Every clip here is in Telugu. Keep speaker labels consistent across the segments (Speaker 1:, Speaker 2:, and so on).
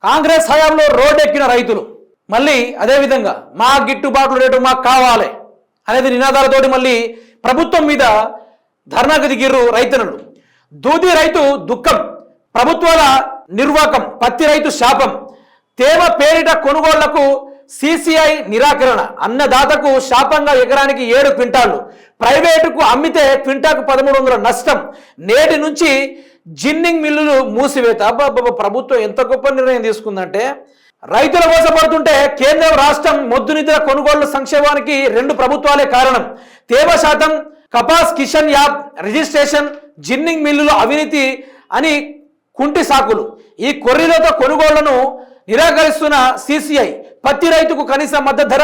Speaker 1: కాంగ్రెస్ హయాంలో రోడ్డెక్కిన రైతులు మళ్ళీ అదేవిధంగా మా గిట్టుబాటు రేటు మాకు కావాలి అనేది నినాదాలతోటి మళ్ళీ ప్రభుత్వం మీద ధర్నాకు దిగిర్రు రైతన్నలు. దూది రైతు దుఃఖం, ప్రభుత్వాల నిర్వాకం, పత్తి రైతు శాపం, తేమ పేరిట కొనుగోళ్లకు సిసిఐ నిరాకరణ, అన్నదాతకు శాపంగా ఎకరానికి 7 క్వింటాళ్లు, ప్రైవేటుకు అమ్మితే క్వింటాకు 1300 నష్టం, నేటి నుంచి జిన్నింగ్ మిల్లులు మూసివేత. ప్రభుత్వం ఎంత గొప్ప నిర్ణయం తీసుకుందంటే, రైతుల మోసపడుతుంటే కేంద్రం రాష్ట్రం మొద్దు నిధుల కొనుగోళ్ల సంక్షేమానికి 2 ప్రభుత్వాలే కారణం. తేమ శాతం, Kapas Kishan app registration, ginning మిల్లుల అవినీతి అని కుంటి సాకులు. ఈ కొర్రీలతో కొనుగోళ్లను నిరాకరిస్తున్న సిసిఐ పత్తి రైతుకు కనీస మద్దతు ధర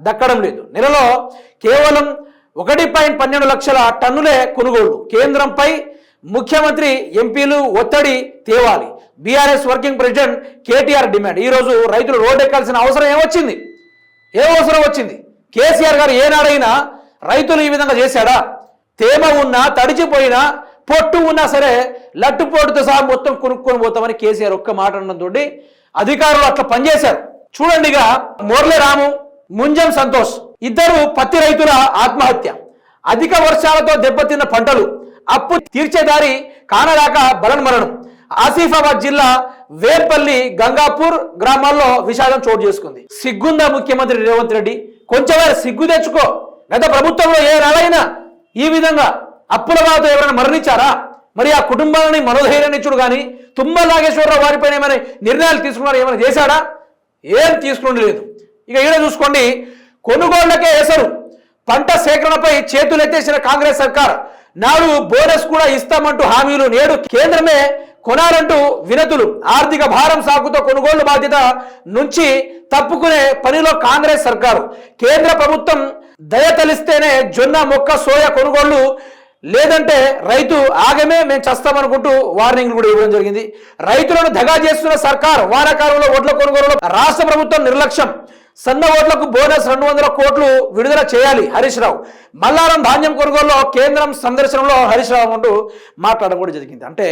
Speaker 1: దక్కడం లేదు. నెలలో కేవలం 1.12 లక్షల టన్నులే కొనుగోళ్లు. కేంద్రంపై ముఖ్యమంత్రి ఎంపీలు ఒత్తిడి తేవాలి. BRS working president KTR demand. ఈరోజు రైతులు రోడ్డెక్కాల్సిన అవసరం ఏమొచ్చింది? ఏ అవసరం వచ్చింది? కేసీఆర్ గారు ఏనాడైనా రైతులు ఈ విధంగా చేశాడా? తేమ ఉన్నా, తడిచిపోయినా, పొట్టు ఉన్నా సరే లట్టుపోటుతో సహా మొత్తం కొనుక్కొని పోతామని కేసీఆర్ ఒక్క మాట అనడంతో అధికారులు అట్లా పనిచేశారు. చూడండిగా, మోర్లే రాము, ముంజం సంతోష్ ఇద్దరు పత్తి రైతుల ఆత్మహత్య. అధిక వర్షాలతో దెబ్బతిన్న పంటలు, అప్పు తీర్చేదారి కానరాక బలన్మరణం. ఆసిఫాబాద్ జిల్లా వేర్పల్లి, గంగాపూర్ గ్రామాల్లో విషాదం చోటు చేసుకుంది. సిగ్గుందా ముఖ్యమంత్రి రేవంత్ రెడ్డి? కొంచెం సిగ్గు తెచ్చుకో. గత ప్రభుత్వంలో ఏ నాడైనా ఈ విధంగా అప్పుల బాధతో ఎవరైనా మరణించారా? మరి ఆ కుటుంబాలని మనోధైర్యాన్ని ఇచ్చుడు కానీ తుమ్మల నాగేశ్వరరావు వారిపైన ఏమైనా నిర్ణయాలు తీసుకున్నారు? ఏమైనా చేశాడా? ఏం తీసుకుని లేదు. ఇక ఈడ చూసుకోండి, కొనుగోళ్లకే ఎసరు, పంట సేకరణపై చేతులెత్తేసిన కాంగ్రెస్ సర్కార్. నాడు బోనస్ కూడా ఇస్తామంటూ హామీలు, నేడు కేంద్రమే కొనాలంటూ వినతులు. ఆర్థిక భారం సాకుతో కొనుగోళ్ల బాధ్యత నుంచి తప్పుకునే పనిలో కాంగ్రెస్ సర్కారు. కేంద్ర ప్రభుత్వం దయతలిస్తేనే జొన్న, మొక్క, సోయా కొనుగోళ్లు, లేదంటే రైతు ఆగమే, మేము చస్తామనుకుంటూ వార్నింగ్లు కూడా ఇవ్వడం జరిగింది. రైతులను దగా చేస్తున్న సర్కార్. వానాకాలంలో ఓట్ల కొనుగోలులో రాష్ట్ర ప్రభుత్వం నిర్లక్ష్యం. సన్న ఓట్లకు బోనస్ 200 కోట్లు విడుదల చేయాలి హరీష్ రావు. మల్లారం ధాన్యం కొనుగోలులో కేంద్రం సందర్శనలో హరీష్ రావు అంటూ మాట్లాడడం కూడా జరిగింది. అంటే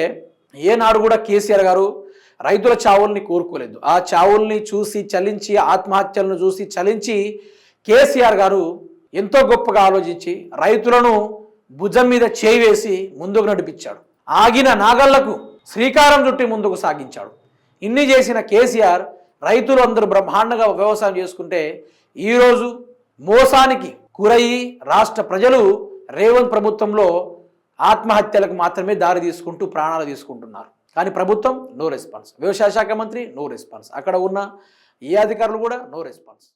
Speaker 1: ఏనాడు కూడా కేసీఆర్ గారు రైతుల చావుల్ని కోరుకోలేదు. ఆ చావుల్ని చూసి చలించి, ఆత్మహత్యలను చూసి చలించి కేసీఆర్ గారు ఎంతో గొప్పగా ఆలోచించి రైతులను భుజం మీద చేయి వేసి ముందుకు నడిపించాడు. ఆగిన నాగళ్లకు శ్రీకారం చుట్టి ముందుకు సాగించాడు. ఇన్ని చేసిన కేసీఆర్ రైతులు అందరూ బ్రహ్మాండంగా వ్యవసాయం చేసుకుంటే ఈరోజు మోసానికి గురయ్యి రాష్ట్ర ప్రజలు రేవంత్ ప్రభుత్వంలో ఆత్మహత్యలకు మాత్రమే దారి తీసుకుంటూ ప్రాణాలు తీసుకుంటున్నారు. కానీ ప్రభుత్వం నో రెస్పాన్స్. వ్యవసాయ శాఖ మంత్రి నో రెస్పాన్స్. అక్కడ ఉన్న ఏ అధికారులు కూడా నో రెస్పాన్స్.